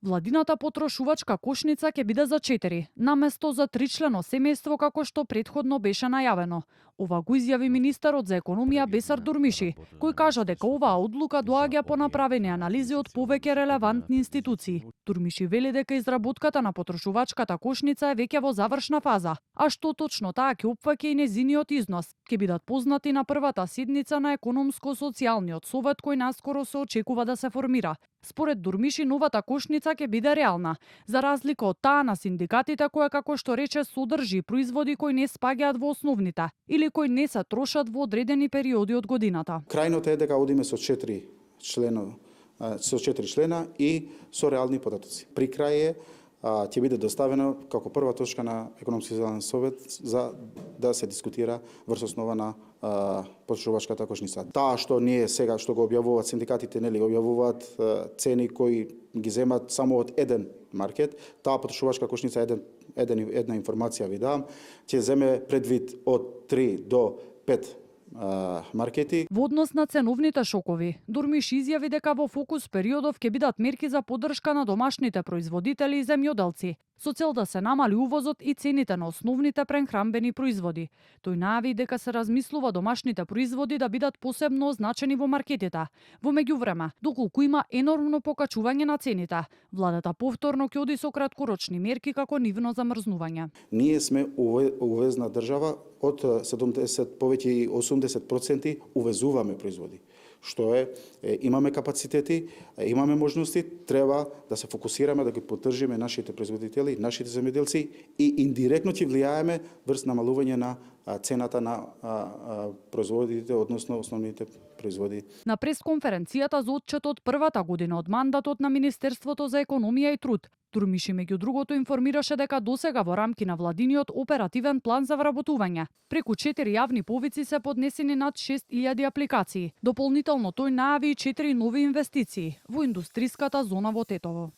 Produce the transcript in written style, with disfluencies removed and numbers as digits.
Владината потрошувачка кошница ќе биде за 4, наместо за 3-члено семејство како што претходно беше најавено. Ова го изјави министерот за економија Бесар Дурмиши, кој кажа дека оваа одлука доаѓа по направени анализи од повеќе релевантни институции. Дурмиши вели дека изработката на потрошувачката кошница е веќе во завршна фаза, а што точно таа ќе опфаќа и незиниот износ, ќе бидат познати на првата седница на економско-социјалниот совет кој наскоро се очекува да се формира. Според Дурмиши, новата кошница ќе биде реална, за разлика од таа на синдикатите која, како што рече, содржи производи кои не спаѓаат во основните или кои не се трошат во одредени периоди од годината. Крајното е дека одиме со 4 члена и со реални податоци. При крај ќе биде доставено како прва точка на економско-социјален совет за да се дискутира врз основа на потрошувачката кошница. Таа што ние сега што го објавуваат синдикатите, нели го објавуваат цени кои ги земат само од еден маркет, таа потрошувачка кошница една информација ви давам, ќе земе предвид од 3 до 5 маркети. Во однос на ценовните шокови, Дурмиш изјави дека во фокус периодов ќе бидат мерки за поддршка на домашните производители и земјоделци, со цел да се намали увозот и цените на основните прехранбени производи. Тој најави дека се размислува домашните производи да бидат посебно означени во маркетите. Во меѓувреме, доколку има енормно покачување на цените, владата повторно ќе оди со краткорочни мерки како нивно замрзнување. Ние сме увезна држава, од 70 повеќе и 80% увезуваме производи. Што имаме капацитети, имаме можности, треба да се фокусираме да ги поддржиме нашите производители, нашите земјоделци и индиректно ќе влијаеме врз намалување на цената на производите, односно основните производи. На пресконференцијата за отчетот првата година од мандатот на Министерството за економија и труд, Дурмиши меѓу другото информираше дека досега во рамки на владиниот оперативен план за вработување преку 4 јавни повици се поднесени над 6000 апликации. Дополнително тој најави и 4 нови инвестиции во индустриската зона во Тетово.